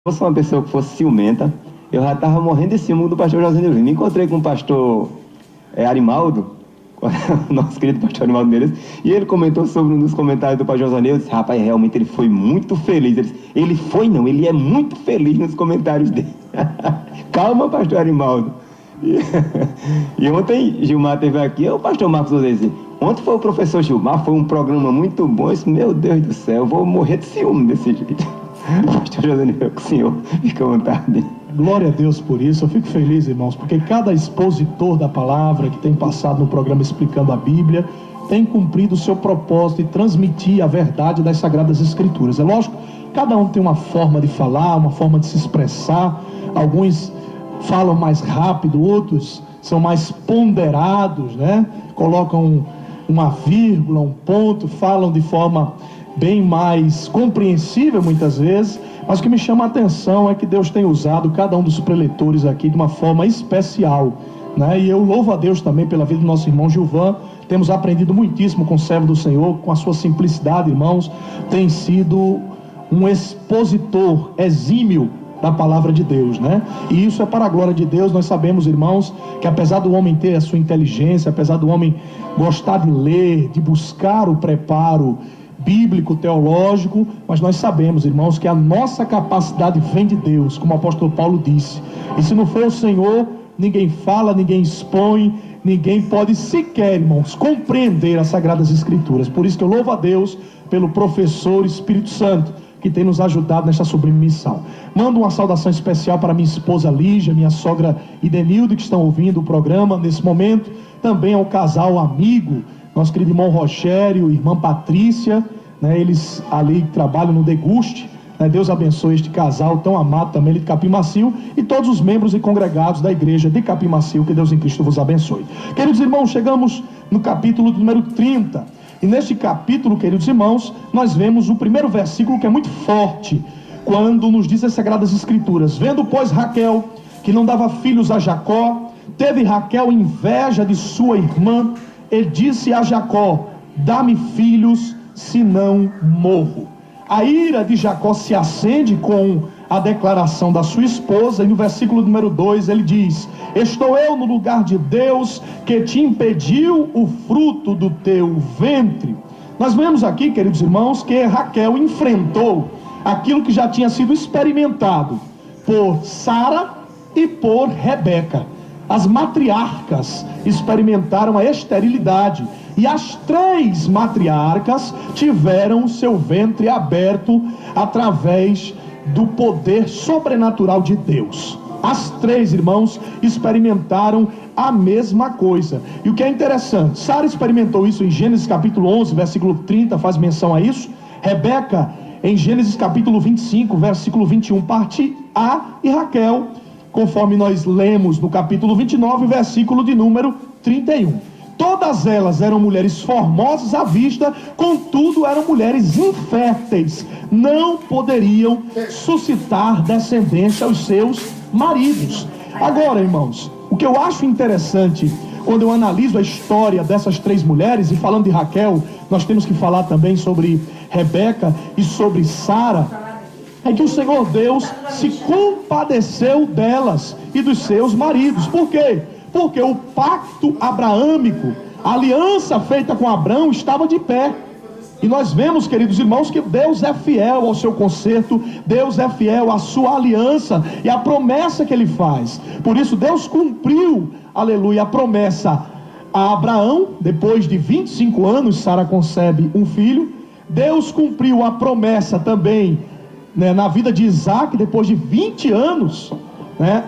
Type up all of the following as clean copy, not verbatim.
fosse uma pessoa que fosse ciumenta, eu já estava morrendo de ciúme do pastor José Neuza. Me encontrei com o pastor Arimaldo, o nosso querido pastor Arimaldo Menezes, e ele comentou sobre um dos comentários do pastor José Neuza. Disse: rapaz, realmente ele foi muito feliz. Ele foi não, ele é muito feliz nos comentários dele. Calma, pastor Arimaldo. E ontem Gilmar esteve aqui, o pastor Marcos Odesi. Ontem foi o professor Gilmar, foi um programa muito bom. Eu disse: meu Deus do céu, eu vou morrer de ciúme desse jeito. Pastor José Neuza, com o senhor, fica à vontade. Glória a Deus por isso. Eu fico feliz, irmãos, porque cada expositor da palavra que tem passado no programa Explicando a Bíblia tem cumprido o seu propósito de transmitir a verdade das Sagradas Escrituras. É lógico, cada um tem uma forma de falar, uma forma de se expressar. Alguns falam mais rápido, outros são mais ponderados, né? Colocam uma vírgula, um ponto, falam de forma bem mais compreensível muitas vezes. Mas o que me chama a atenção é que Deus tem usado cada um dos preletores aqui de uma forma especial, né? E eu louvo a Deus também pela vida do nosso irmão Gilvan. Temos aprendido muitíssimo com o servo do Senhor, com a sua simplicidade, irmãos. Tem sido um expositor exímio da palavra de Deus, né? E isso é para a glória de Deus. Nós sabemos, irmãos, que apesar do homem ter a sua inteligência, apesar do homem gostar de ler, de buscar o preparo bíblico, teológico, mas nós sabemos, irmãos, que a nossa capacidade vem de Deus, como o apóstolo Paulo disse. E se não for o Senhor, ninguém fala, ninguém expõe, ninguém pode sequer, irmãos, compreender as Sagradas Escrituras. Por isso que eu louvo a Deus pelo professor Espírito Santo, que tem nos ajudado nesta sublime missão. Mando uma saudação especial para minha esposa Lígia, minha sogra Idenildo, que estão ouvindo o programa nesse momento. Também ao casal amigo, nosso querido irmão Rogério, irmã Patrícia, né? Eles ali trabalham no Deguste, né? Deus abençoe este casal tão amado também de Capim Macio, e todos os membros e congregados da igreja de Capim Macio. Que Deus em Cristo vos abençoe. Queridos irmãos, chegamos no capítulo número 30, e neste capítulo, queridos irmãos, nós vemos o primeiro versículo, que é muito forte, quando nos diz as Sagradas Escrituras: vendo, pois, Raquel, que não dava filhos a Jacó, teve Raquel inveja de sua irmã, e disse a Jacó: dá-me filhos, senão morro. A ira de Jacó se acende com a declaração da sua esposa, e no versículo número 2 ele diz: estou eu no lugar de Deus, que te impediu o fruto do teu ventre. Nós vemos aqui, queridos irmãos, que Raquel enfrentou aquilo que já tinha sido experimentado por Sara e por Rebeca. As matriarcas experimentaram a esterilidade, e as 3 matriarcas tiveram seu ventre aberto através do poder sobrenatural de Deus. As 3, irmãos, experimentaram a mesma coisa. E o que é interessante, Sara experimentou isso em Gênesis capítulo 11, versículo 30, faz menção a isso. Rebeca, em Gênesis capítulo 25, versículo 21, parte A, e Raquel, conforme nós lemos no capítulo 29, versículo de número 31. Todas elas eram mulheres formosas à vista, contudo eram mulheres inférteis, não poderiam suscitar descendência aos seus maridos. Agora, irmãos, o que eu acho interessante quando eu analiso a história dessas 3 mulheres, e falando de Raquel, nós temos que falar também sobre Rebeca e sobre Sara, é que o Senhor Deus se compadeceu delas e dos seus maridos. Por quê? Porque o pacto abraâmico, a aliança feita com Abraão, estava de pé. E nós vemos, queridos irmãos, que Deus é fiel ao seu concerto, Deus é fiel à sua aliança e à promessa que Ele faz. Por isso Deus cumpriu, aleluia, a promessa a Abraão. Depois de 25 anos, Sara concebe um filho. Deus cumpriu a promessa também, né, na vida de Isaac, depois de 20 anos, né?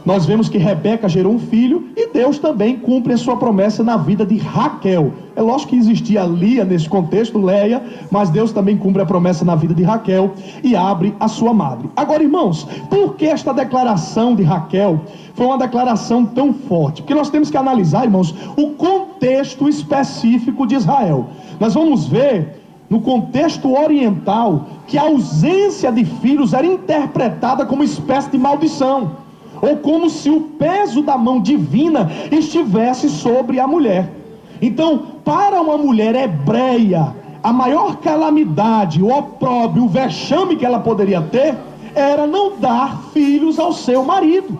Nós vemos que Rebeca gerou um filho, e Deus também cumpre a sua promessa na vida de Raquel. É lógico que existia Lia nesse contexto, Leia, mas Deus também cumpre a promessa na vida de Raquel e abre a sua madre. Agora, irmãos, por que esta declaração de Raquel foi uma declaração tão forte? Porque nós temos que analisar, irmãos, o contexto específico de Israel. Nós vamos ver no contexto oriental que a ausência de filhos era interpretada como espécie de maldição, ou como se o peso da mão divina estivesse sobre a mulher. Então, para uma mulher hebreia, a maior calamidade, o opróbrio, o vexame que ela poderia ter era não dar filhos ao seu marido.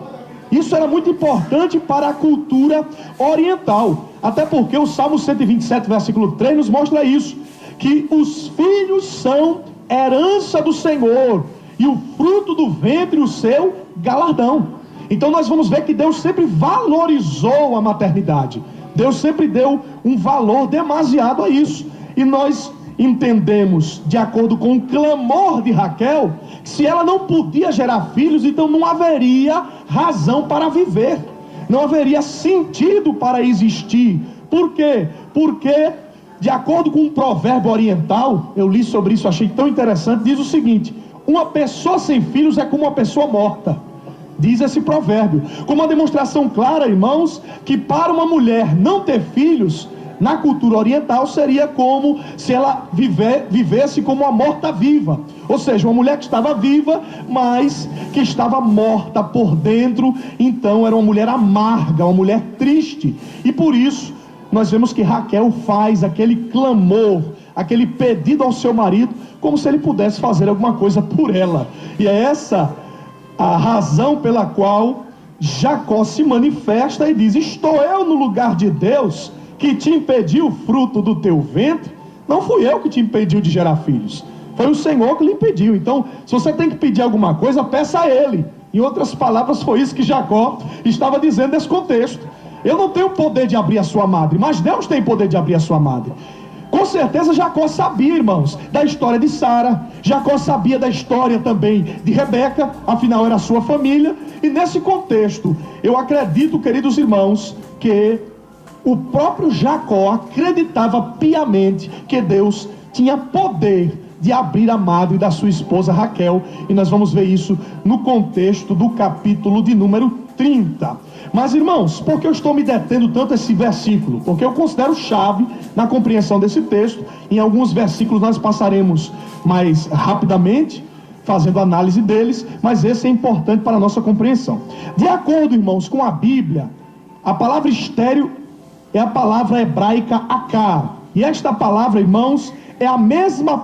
Isso era muito importante para a cultura oriental, até porque o Salmo 127, versículo 3 nos mostra isso, que os filhos são herança do Senhor, e o fruto do ventre o seu galardão. Então nós vamos ver que Deus sempre valorizou a maternidade, Deus sempre deu um valor demasiado a isso, e nós entendemos, de acordo com o clamor de Raquel, que se ela não podia gerar filhos, então não haveria razão para viver, não haveria sentido para existir. Por quê? Porque, de acordo com um provérbio oriental, eu li sobre isso, achei tão interessante, diz o seguinte: uma pessoa sem filhos é como uma pessoa morta. Diz esse provérbio, como uma demonstração clara, irmãos, que para uma mulher não ter filhos, na cultura oriental, seria como se ela vivesse como uma morta-viva. Ou seja, uma mulher que estava viva, mas que estava morta por dentro. Então era uma mulher amarga, uma mulher triste. E por isso, nós vemos que Raquel faz aquele clamor, aquele pedido ao seu marido, como se ele pudesse fazer alguma coisa por ela. E é essa a razão pela qual Jacó se manifesta e diz: estou eu no lugar de Deus, que te impediu o fruto do teu ventre? Não fui eu que te impediu de gerar filhos, foi o Senhor que lhe impediu. Então, se você tem que pedir alguma coisa, peça a Ele. Em outras palavras, foi isso que Jacó estava dizendo nesse contexto. Eu não tenho poder de abrir a sua madre, mas Deus tem poder de abrir a sua madre. Com certeza Jacó sabia, irmãos, da história de Sara. Jacó sabia da história também de Rebeca, afinal era a sua família. E nesse contexto, eu acredito, queridos irmãos, que o próprio Jacó acreditava piamente que Deus tinha poder de abrir a madre da sua esposa Raquel. E nós vamos ver isso no contexto do capítulo de número 30. Mas, irmãos, por que eu estou me detendo tanto esse versículo? Porque eu considero chave na compreensão desse texto. Em alguns versículos nós passaremos mais rapidamente, fazendo análise deles, mas esse é importante para a nossa compreensão. De acordo, irmãos, com a Bíblia, a palavra estéril é a palavra hebraica akar. E esta palavra, irmãos,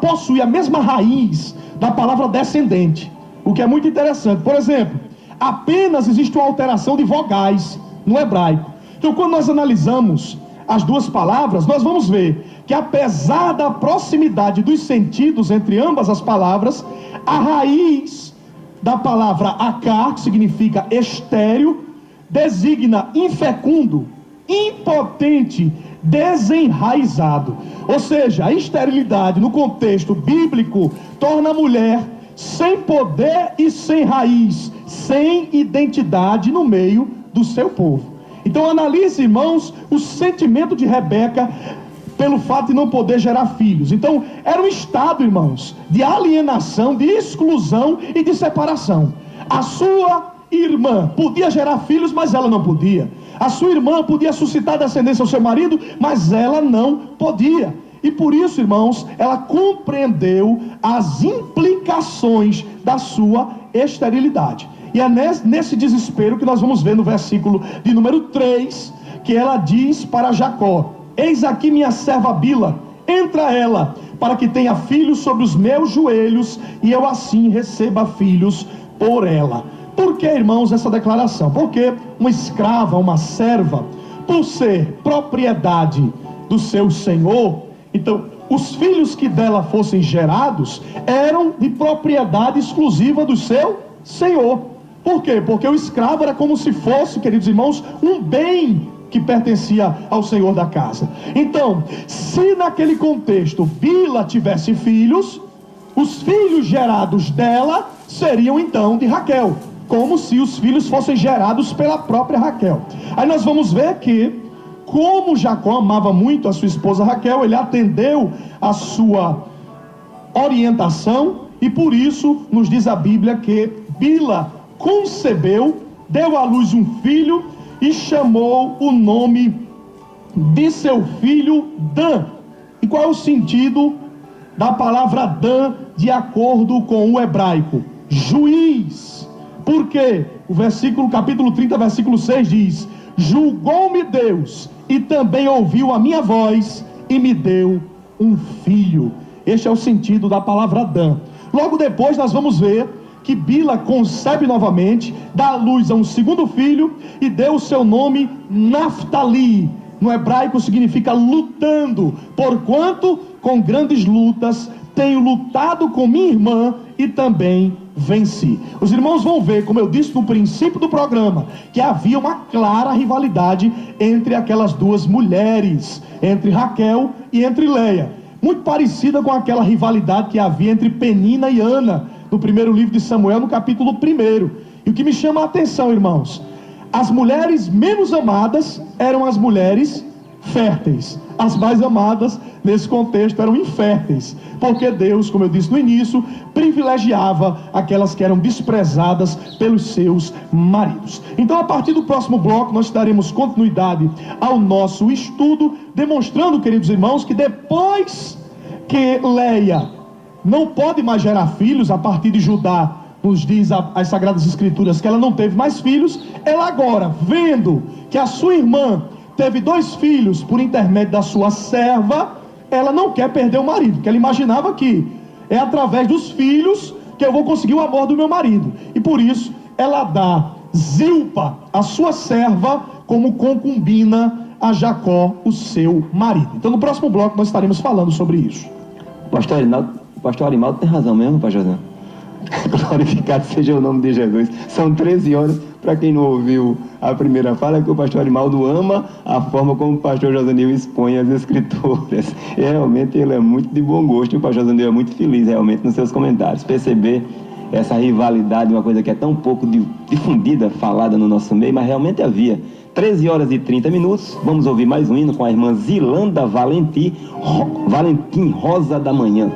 possui a mesma raiz da palavra descendente, o que é muito interessante. Por exemplo, apenas existe uma alteração de vogais no hebraico. Então, quando nós analisamos as duas palavras, nós vamos ver que, apesar da proximidade dos sentidos entre ambas as palavras, a raiz da palavra akar, que significa estéril, designa infecundo, impotente, desenraizado. Ou seja, a esterilidade no contexto bíblico torna a mulher sem poder e sem raiz, sem identidade no meio do seu povo. Então analise, irmãos, o sentimento de Rebeca pelo fato de não poder gerar filhos. Então era um estado, irmãos, de alienação, de exclusão e de separação. A sua irmã podia gerar filhos, mas ela não podia. A sua irmã podia suscitar descendência ao seu marido, mas ela não podia. E por isso, irmãos, ela compreendeu as implicações da sua esterilidade. E é nesse desespero que nós vamos ver no versículo de número 3, que ela diz para Jacó: eis aqui minha serva Bila, entra ela, para que tenha filhos sobre os meus joelhos, e eu assim receba filhos por ela. Por que, irmãos, essa declaração? Porque uma escrava, uma serva, por ser propriedade do seu senhor, então os filhos que dela fossem gerados eram de propriedade exclusiva do seu senhor. Por quê? Porque o escravo era como se fosse, queridos irmãos, um bem que pertencia ao senhor da casa. Então, se naquele contexto Bila tivesse filhos, os filhos gerados dela seriam então de Raquel, como se os filhos fossem gerados pela própria Raquel. Aí nós vamos ver que, como Jacó amava muito a sua esposa Raquel, ele atendeu a sua orientação, e por isso nos diz a Bíblia que Bila concebeu, deu à luz um filho e chamou o nome de seu filho Dan. E qual é o sentido da palavra Dan de acordo com o hebraico? Juiz. Por quê? O capítulo 30, versículo 6 diz: julgou-me Deus e também ouviu a minha voz e me deu um filho. Este é o sentido da palavra Dan. Logo depois nós vamos ver que Bila concebe novamente, dá à luz a um segundo filho e deu o seu nome Naftali. No hebraico significa lutando, porquanto com grandes lutas tenho lutado com minha irmã e também venci. Os irmãos vão ver, como eu disse no princípio do programa, que havia uma clara rivalidade entre aquelas duas mulheres, entre Raquel e entre Leia, muito parecida com aquela rivalidade que havia entre Penina e Ana, no primeiro livro de Samuel, no capítulo 1. E o que me chama a atenção, irmãos, as mulheres menos amadas eram as mulheres férteis. As mais amadas, nesse contexto, eram inférteis, porque Deus, como eu disse no início, privilegiava aquelas que eram desprezadas pelos seus maridos. Então, a partir do próximo bloco, nós daremos continuidade ao nosso estudo, demonstrando, queridos irmãos, que depois que Leia não pode mais gerar filhos, a partir de Judá, nos diz as Sagradas Escrituras que ela não teve mais filhos, ela agora, vendo que a sua irmã teve 2 filhos por intermédio da sua serva, ela não quer perder o marido, porque ela imaginava que é através dos filhos que eu vou conseguir o amor do meu marido, e por isso ela dá Zilpa, a sua serva, como concubina a Jacó, o seu marido. Então no próximo bloco nós estaremos falando sobre isso. O pastor Arimaldo tem razão mesmo, pastor José. Glorificado seja o nome de Jesus. São 13 horas. Para quem não ouviu a primeira fala, que o pastor Arimaldo ama a forma como o pastor Josanil expõe as escrituras. E realmente ele é muito de bom gosto, e o pastor Josanil é muito feliz realmente nos seus comentários. Perceber essa rivalidade, uma coisa que é tão pouco difundida, falada no nosso meio, mas realmente havia. 13 horas e 30 minutos, vamos ouvir mais um hino com a irmã Zilanda Valentim Rosa da Manhã.